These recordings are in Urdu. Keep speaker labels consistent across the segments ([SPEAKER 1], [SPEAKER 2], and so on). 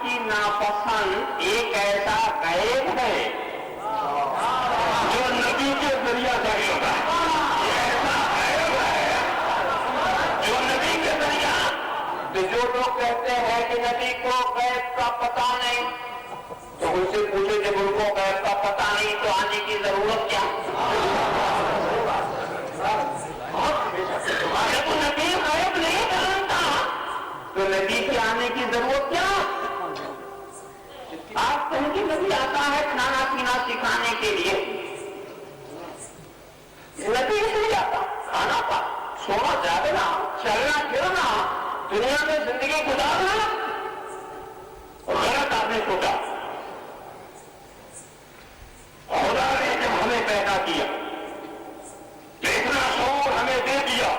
[SPEAKER 1] کی ناپسند ایک ایسا غیب ہے جو نبی کے ذریعہ ظاہر ہوتا ہے، ایسا غیب ہے جو نبی کے ذریعہ۔ تو جو لوگ کہتے ہیں کہ نبی کو غیب کا پتہ نہیں، تو ان سے پوچھے جب ان کو غیب کا پتہ نہیں تو آنے کی ضرورت کیا؟ جب نبی غیب نہیں جانتا تو نبی کے آنے کی ضرورت کیا؟ آپ کہیں کہ نبی آتا ہے کھانا پینا سکھانے کے لیے، نبی اس لیے آتا کھانا پا سونا جاگنا چلنا پھرنا دنیا میں زندگی گزارنا، غلط آپ نے سوچا۔ خدا نے جب ہمیں پیدا کیا اتنا شعور ہمیں دے دیا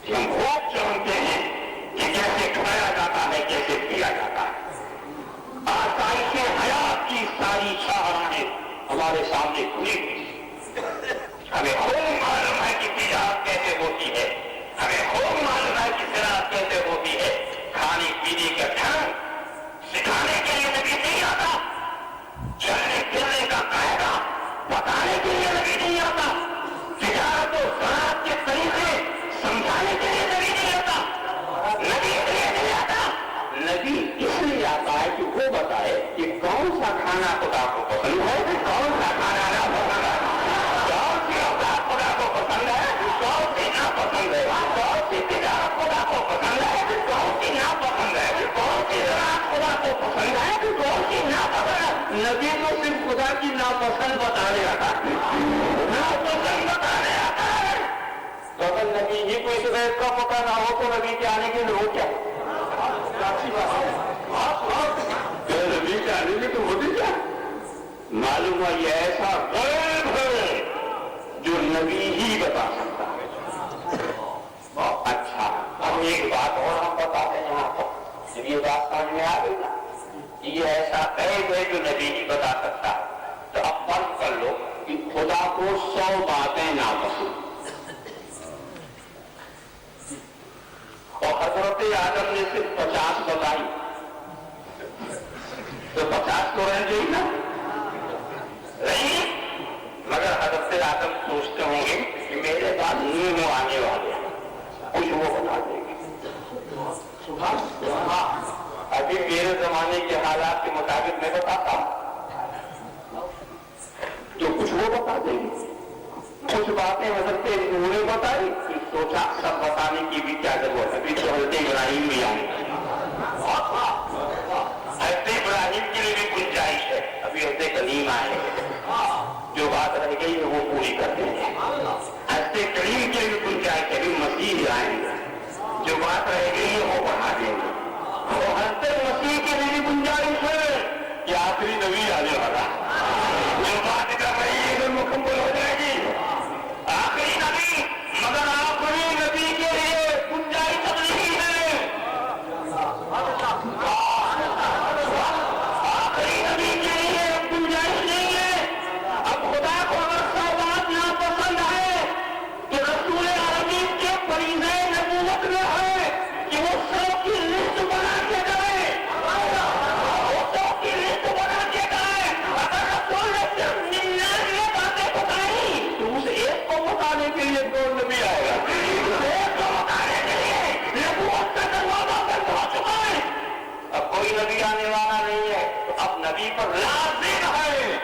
[SPEAKER 1] کہ ہم خوب جانتے ہیں کہ کیسے کھایا جاتا ہے کیسے پیا جاتا ہے۔ آسائش حیات کی ساری شاہراہیں ہمارے سامنے کھلی ہوئی، ہمیں خوب معلوم ہے کہ تجارت کیسے ہوتی ہے، ہمیں خوب معلوم ہے کہ زراعت کیسے ہوتی ہے۔ کھانے پینے کا ڈھنگ سکھانے کے لیے نبی نہیں آتا، چلنے پھرنے کا قاعدہ بتانے کے لیے نبی نہیں آتا، تجارت و زراعت کے طریقے سمجھانے کے لیے نبی نہیں آتا، نبی اس لیے نہیں آتا، نبی اس لیے آتا ہے کہ وہ بتائے کہ کون سا کھانا خدا کو پسند ہے، کون سا کھانا نہ پسند ہے، کون سی اوقات خدا کو پسند ہے، کون سی نا پسند ہے، کون سی تجارت خدا کو پسند ہے، کون سی نا پسند ہے، کون سی زراعت خدا کو پسند ہے، کون سی نا پسند ہے۔ نبی کو صرف خدا کی ناپسند بتانے آتا ہے، ناپسند بتانے آتا ہے۔ تو اگر نبی ہی کو اس غیب کا پتہ نہ ہو تو نبی کے آنے کی ضرورت کیا؟ نبی کے آنے کی تو ہوتی کیا؟ معلوم ہے یہ ایسا غیب ہے جو نبی ہی بتا سکتا ہے۔ اچھا اب ایک بات اور ہم بتاتے ہیں یہاں پر، جب یہ بات سمجھ میں آ گئی نا یہ ایسا غیب ہے جو نبی ہی بتا سکتا ہے، تو اب فرض کر لو کہ خدا کو 100 باتیں ناپسند اور حضرت آدم نے صرف 50 بتائی، تو 50 تو رہ گئی نا، نہیں؟ مگر حضرت آدم سوچتے ہوں گے کہ میرے بعد نوح آنے والے ہیں، کچھ وہ بتا دیں گے۔ ابھی میرے زمانے کے حالات کے مطابق میں بتاتا ہوں تو کچھ وہ بتا دیں گے، کچھ باتیں حضرت نوح نے بتائی، سوچا سب بتانے کی بھی کیا ضرورت ہے، ابھی تو حضرت ابراہیم بھی آئیں گے، حضرت ابراہیم کے لیے بھی گنجائش ہے، ابھی حضرت کلیم آئے ہیں، جو بات رہ گئی ہے وہ پوری کر دیں گے۔ حضرت کریم کے لیے گنجائش ہے، ابھی مسیح آئیں گے، جو بات رہ گئی ہے وہ بڑھا دیں گے۔ اور حضرت مسیح کے لیے بھی گنجائش ہے کہ آخری نبی آنے والا، جو بات کر رہی ہے وہ مکمل ہو جائے گی، آخری نبی، مگر آخری نبی کے لیے گنجائش اب نہیں ہے، آخری نبی کے لیے گنجائش نہیں ہے۔ اب خدا کو اگر 100 بات ناپسند ہے تو رسول عربی کے فریضہ نبوت میں ہے کہ وہ 100 کی لسٹ بنا کے کرے، وہ 100 کی لسٹ بنا کے کرے۔ اگر رسول نے صرف 99 باتیں بتائی تو اس ایک کو بتانے کے لیے کون نبی آئے گا؟ ایک کو بتانے کے لیے نبوت کا دروازہ بند ہو چکا ہے، اب کوئی نبی آنے والا نہیں ہے، تو اب نبی پر لازم ہے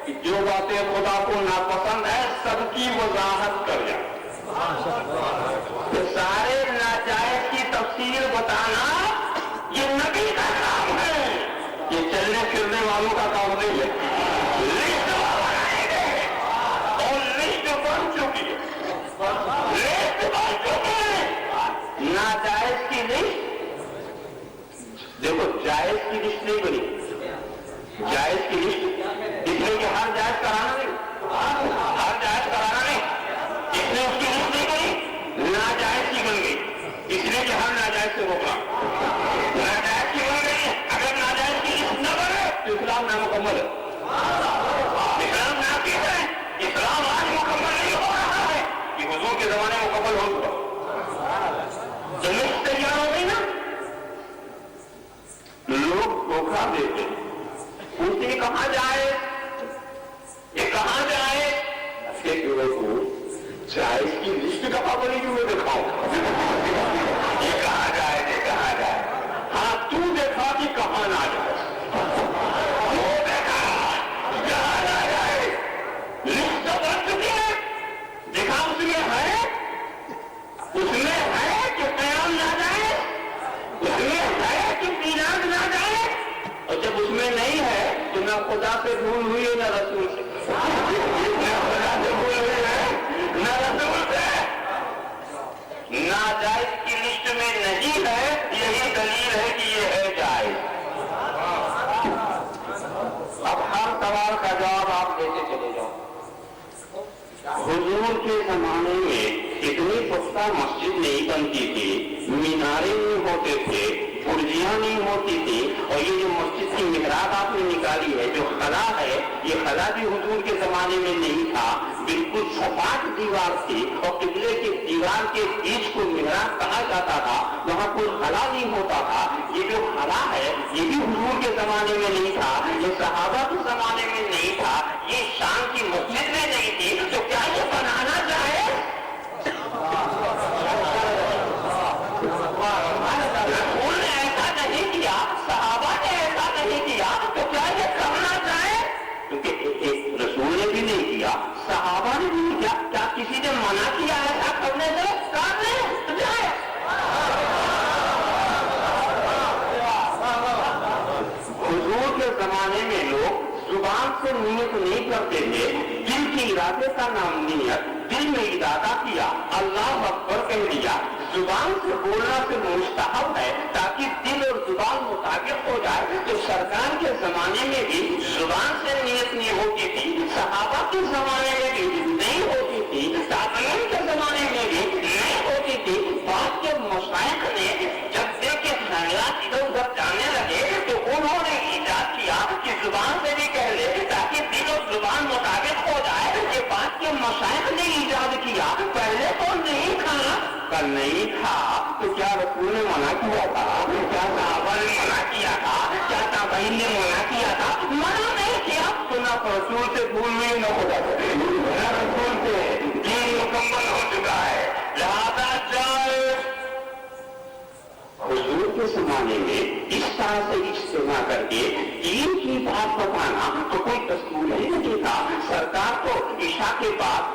[SPEAKER 1] کہ جو باتیں خدا کو ناپسند ہے سب کی وضاحت کر جائے، تو سارے ناجائز کی تفصیل بتانا یہ نبی کا کام ہے، یہ چلنے پھرنے والوں کا کام نہیں ہے۔ لسٹ بنائے گئے اور لسٹ بن چکی ہے، لسٹ بن چکی ہے، ناجائز کی لسٹ، دیکھو جائز کی لسٹ نہیں بنی، جائز کی لسٹ اس لیے کہ ہر جائز کرانا نہیں، ہر جائز کرانا نہیں، اس لیے اس کی لسٹ نہیں بنی، ناجائز کی بن گئی، اس لیے کہ ہر ناجائز سے روکنا، ناجائز کی بن گئی، اگر ناجائز کی لسٹ نہ بنے تو اسلام نامکمل ہے، اسلام ناقص ہے، اسلام آج مکمل نہیں ہو رہا ہے، یہ حضور کے زمانے مکمل ہو چکا، تو لسٹ تیار ہو گئی نا، دھوکہ دیتے پوچھتے کہاں جائے، یہ کہاں جائے؟ جائز کی لسٹ کا پابندی جو میں دکھاؤں یہ کہاں جائے، یہ کہاں جائے؟ ہاں تو دیکھا کہ کہاں نہ جائے، وہ دیکھا کہاں نہ جائے، لسٹ تو بن چکی ہے، دیکھا اس میں ہے کہ قیام نہ جائے، اس میں ہے کہ میراث نہ جائے، اور جب اس میں نہیں ہے تو نہ خدا سے بھول ہوئی ہے نہ رسول سے، نہ خدا سے بھول ہوئی ہے نہ رسول سے، ناجائز کی لسٹ میں نہیں ہے، یہی دلیل ہے کہ یہ ہے جائز۔ اب ہر سوال کا جواب آپ دیتے چلے جاؤ۔ حضور کے زمانے میں اتنی پختہ مسجد نہیں بنتی تھی، مینارے نہیں ہوتے تھے، برجیاں نہیں ہوتی تھی، اور یہ جو مسجد کی محراب آپ نے نکالی ہے، جو خلا ہے، یہ خلا بھی حضور کے زمانے میں نہیں تھا، بالکل سپاٹ دیوار تھی، اور قبلے کے دیوار کے بیچ کو محراب کہا جاتا تھا، وہاں کوئی خلا نہیں ہوتا تھا۔ یہ جو خلا ہے یہ بھی حضور کے زمانے میں نہیں تھا، یہ صحابہ کے زمانے میں نہیں تھا، یہ شام کی مسجد میں نہیں تھی، تو کیا یہ بنانا چاہے؟ رسول نے ایسا نہیں کیا، صحابہ نے ایسا نہیں کیا، تو کیا یہ کرنا چاہے؟ کیونکہ رسول نے بھی نہیں کیا، صحابہ نے بھی نہیں کیا، کیا کسی نے منع کیا ایسا کرنے سے؟ کر لیں جائے۔ حضور کے زمانے میں لوگ زبان سے نیت نہیں کرتے تھے، دل کے ارادے کا نام نیت، دل میں ارادہ کیا، اللہ اکبر کہہ دیا، زبان سے بولنا سے مستحب ہے تاکہ دل اور زبان مطابق ہو جائے۔ تو سرکار کے زمانے میں بھی زبان سے نیت نہیں ہوتی تھی، صحابہ کے زمانے میں بھی نہیں ہوتی تھی، تابعین کے زمانے میں بھی نہیں ہوتی تھی۔ بعد کے مشائخ نے جب دیکھے خیالات ادھر ادھر جانے لگے تو انہوں نے ایجاد کیا کہ زبان سے بھی کہہ لے تاکہ دل اور زبان مطابق ہو جائے۔ یہ بات کے مشائخ نے ایجاد کیا، پہلے تو نہیں تھا، کل نہیں تھا، تو کیا رسول نے منع کیا تھا؟ کیا صحابہ نے منع کیا تھا؟ کیا تابعین نے منع کیا تھا؟ منع نہیں کیا، تو نہ رسول سے بھول ہوئی نہ خدا سے، نہ رسول سے، دین مکمل ہو چکا ہے، لہذا جائے۔ حضور کے زمانے میں اس طرح سے اجتماع کر کے دین کی بات بتانا تو کوئی دستور نہیں تھا۔ سرکار کو عشاء کے بعد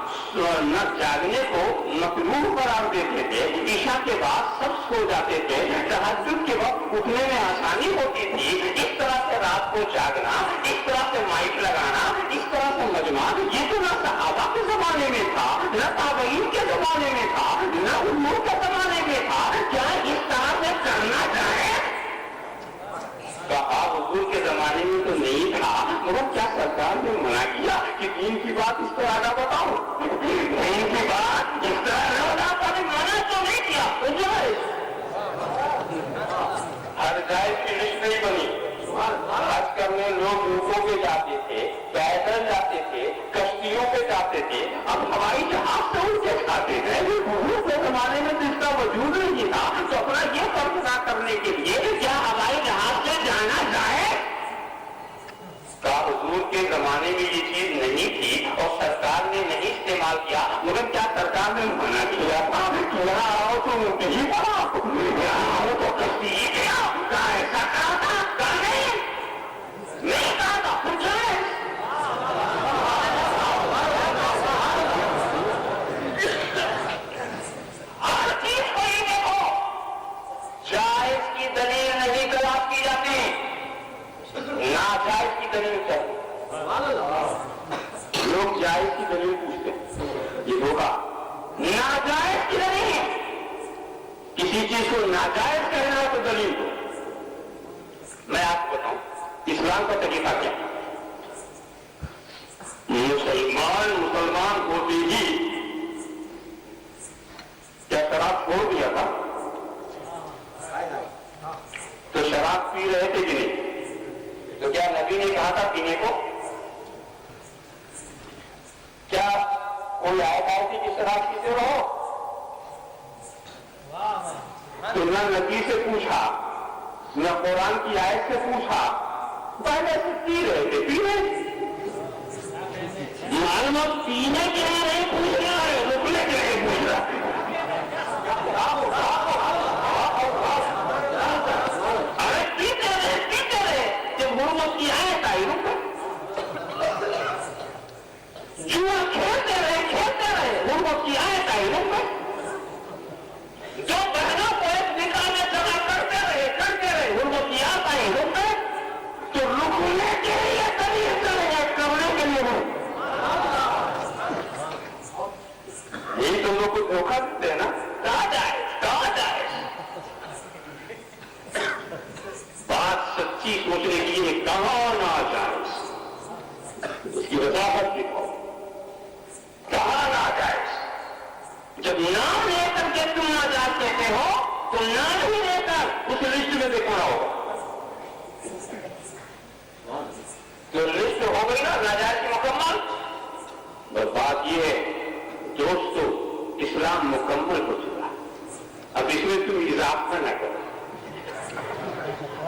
[SPEAKER 1] نہ جاگنے کو مکروہ قرار دیتے تھے، عشاء کے بعد سب سو جاتے تھے، تہجد کے وقت اٹھنے میں آسانی ہوتی تھی۔ اس طرح سے رات کو جاگنا، اس طرح سے مائک لگانا، اس طرح سے مجمع، یہ تو نہ صحابہ کے زمانے میں تھا، نہ تابعین کے زمانے میں تھا، نہ حضور کے زمانے میں تھا۔ کیا اس طرح سے کرنا چاہے؟ کہا حضور کے زمانے میں تو نہیں تھا، مگر کیا سرکار نے منع کیا کہ دین کی بات اس طرح نہ بتاؤ؟ دین کی بات اس طرح نہ بتاؤ، کبھی منع تو نہیں کیا، تو جائز۔ ہر جائز کی لسٹ نہیں بنی۔ حج کرنے لوگ اونٹوں پہ جاتے تھے، پیدل جاتے تھے، کشتیوں پہ جاتے تھے، اب ہوائی جہاز سے اڑ کے جاتے ہیں۔ حضور کے زمانے میں تو اس کا وجود نہیں تھا، تو اپنا یہ فرض ادا کرنے کے لیے کیا ہوائی جہاز سے جانا جائے؟ کا حضور کے زمانے میں یہ چیز نہیں تھی اور سرکار نے نہیں استعمال کیا، مگر کیا سرکار نے منع کیا تھا کہ یہاں آؤ تو اونٹ ہی پڑا، یہاں آؤ تو کشتی ہی گیا؟ کیا ایسا کہا تھا؟ نہیں کہا تھا، پوچھ رہے ہیں۔ ہر چیز کو ہی دیکھو، جائز کی دلیل نہیں تلاش کی جاتی، ناجائز کی دلیل چاہیے۔ لوگ جائز کی دلیل پوچھتے، یہ ہوگا ناجائز کی دلیل، کسی چیز کو ناجائز کہنا تو دلیل دو۔ میں آپ کو بتاؤں اسلام کا طریقہ کیا؟ مسلمان ہوتے ہی کیا شراب چھوڑ دیا تھا؟ تو شراب پی رہے تھے کہ نہیں؟ تو کیا نبی نے کہا تھا پینے کو؟ کیا کوئی آئے گا کہ شراب پیتے رہو؟ تو نہ نبی سے پوچھا نہ قرآن کی آیت سے پوچھا، پہلے سے پی رہے تھے، پینے معلوم پینے کے لیے نہیں پوچھ رہا ہے، رکنے کے لیے پوچھ رہا ہے۔ ارے پیتے رہے جب محمد کی آیت آئی رکو، جوا کھیلتے رہے محمد کی آیت آئی رکو، جو بہنوں کو ایک نکاح میں جمع کرتے رہے محمد کی آیت آئی رکو، تو رکنے کے لیے طریقہ چلے کرنے کے لیے نہیں۔ یہی تم لوگ کو دھوکہ دیتے ہیں نا، کہا جائے بات سچی سوچنے کے لیے کہاں نہ جائے، اس کی وضاحت دکھاؤ، کہاں نہ جائے۔ جب نام لے کر کے تم ناجائز کہتے ہو تو نام ہی لے کر اس لسٹ میں دیکھنا ہوگا، تو لسٹ ہو گئی نا ناجائز کی مکمل۔ بس بات یہ ہے دوستو، اسلام مکمل ہو چکا، اب اس میں تم اضافہ نہ کرو،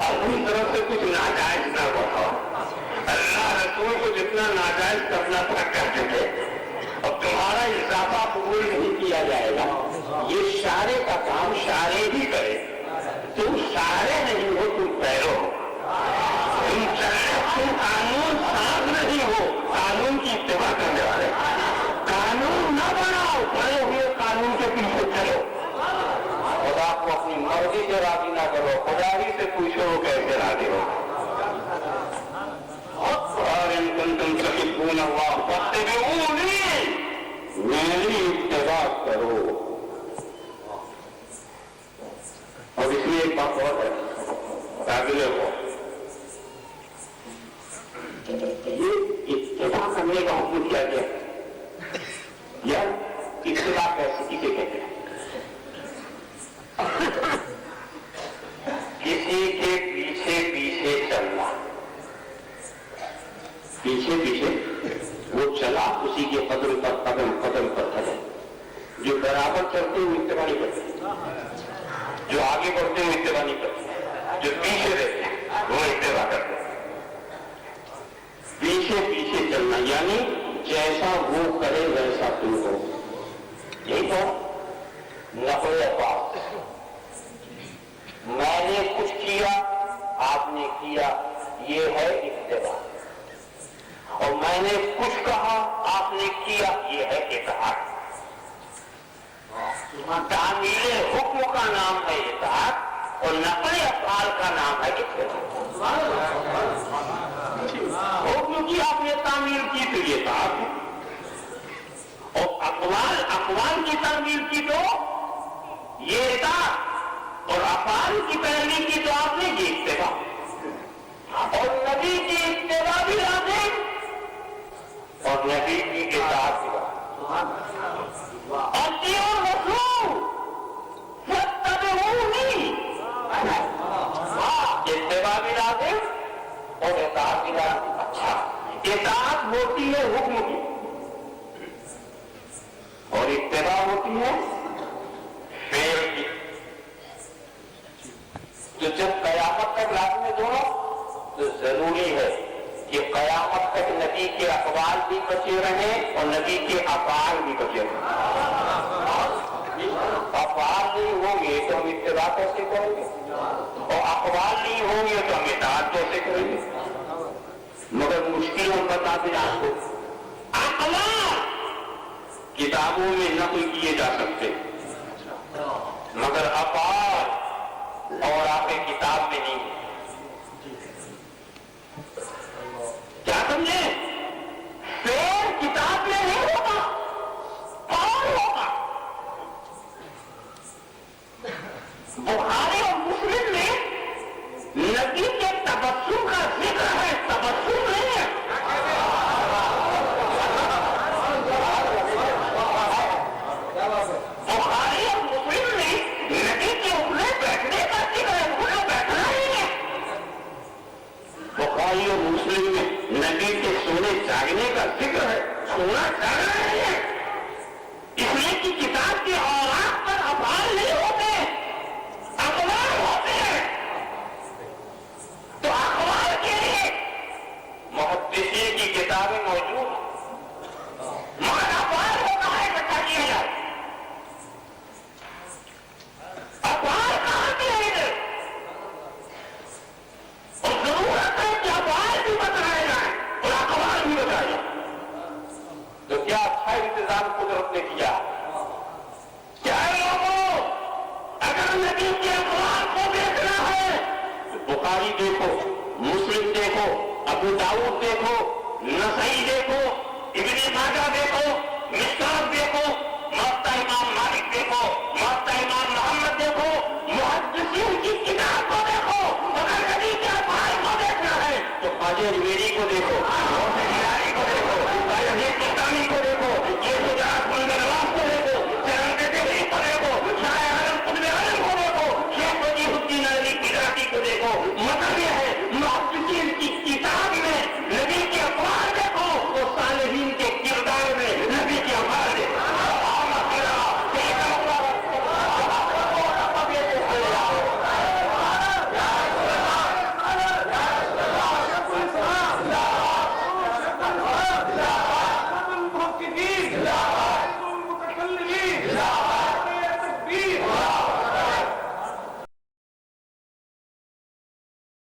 [SPEAKER 1] اپنی طرف سے کچھ ناجائز نہ بڑھاؤ۔ اللہ رسول کو جتنا ناجائز کرنا تھا کرتے تھے، اب تمہارا اضافہ قبول نہیں کیا جائے گا۔ یہ شارع کا کام شارع ہی کرے، تم شارع نہیں ہو، تم پیرو ہو، تم قانون ساز نہیں ہو، قانون کی اتباع کرنے والے۔ قانون نہ بناؤ، بڑے ہوئے قانون کے پیچھے چلو۔ خدا کو اپنی مرضی سے راضی نہ کرو، خدا ہی سے پوچھو وہ کیسے راضی ہو۔ ان کنتم تحبون اللہ فاتبعونی، میری اتباع کرو۔ اور اس لیے ایک بات اور ہے قابل ہو، یہ اتباع کرنے کا حکم کیا گیا یا اتباع کیسے کسے کہتے ہیں؟ کسی کے پیچھے پیچھے چلنا، پیچھے وہ چلا اسی کے قدم پر قدم پر قدم، جو برابر چلتے ہوئے اتباع نہیں کرتے، جو آگے بڑھتے ہوئے اتباع نہیں کرتے، جو پیچھے رہتے ہیں وہ اتباع کرتے ہیں۔ پیچھے چلنا یعنی جیسا وہ کرے ویسا تم ہو، یہی تو نقل بات۔ میں نے کچھ کیا، آپ نے کیا، یہ ہے اتباع، اور میں نے کچھ کہا، آپ نے کیا، یہ ہے اطاعت۔ تعمیل حکم کا نام ہے اطاعت، اور نقل افعال کا نام ہے اتباع۔ حکم کی آپ نے تعمیل کی تو یہ اطاعت ہے، اور اقوال کی تعمیل کی تو یہ اطاعت، اور افعال کی پیروی کی تو آپ نے یہ اتباع، اور نبی کی اتباع بھی لازم اور نبی کی اطاعت بھی اطیعوا الرسول فاتبعونی، اتباع بھی لازم اور اطاعت بھی لازم۔ اچھا، اطاعت ہوتی ہے حکم کی اور اتباع ہوتی ہے فعل کی، تو جب قیامت تک لازم ہے دونوں، تو ضروری ہے کہ قیامت تک نبی کے اقوال بھی بچے رہیں اور نبی کے افعال بھی بچے رہیں۔ افعال نہیں ہوں گے تو ہم اتباع کیسے کریں گے، اور اقوال نہیں ہوں گے تو ہم اطاعت کیسے کریں گے؟ مگر مشکل ہم بتا دیں آپ کو، اقوال کتابوں میں نقل کیے جا سکتے مگر افعال اور آپ کتاب میں نہیں۔ کیا سمجھے؟ فعل کتاب میں نہیں ہوگا، قول ہوگا۔ بخاری اور مسلم میں نبی کے تبسم کا ذکر ہے، تبسم نہیں ہے۔ بخاری اور مسلم میں نبی کے اٹھنے بیٹھنے کا ذکر ہے، اٹھنا بیٹھنا نہیں ہے۔ بخاری اور مسلم میں نبی کے سونے جاگنے کا ذکر ہے، سونا جاگنا نہیں ہے، اس لیے کہ کتاب کے اوراق پر افعال نہیں ہوتے، اقوال ہوتے ہیں۔ دیکھو، مسلم دیکھو، ابو داؤد دیکھو، نسائی دیکھو، ابن ماجہ دیکھو، مشکات دیکھو، موطا امام مالک دیکھو، موطا امام محمد دیکھو، محدثین کی کتاب کو دیکھو. اگر نبی کے افعال کو دیکھنا ہے تو خواجہ جویری کو دیکھو، غوث ہلاری کو دیکھو،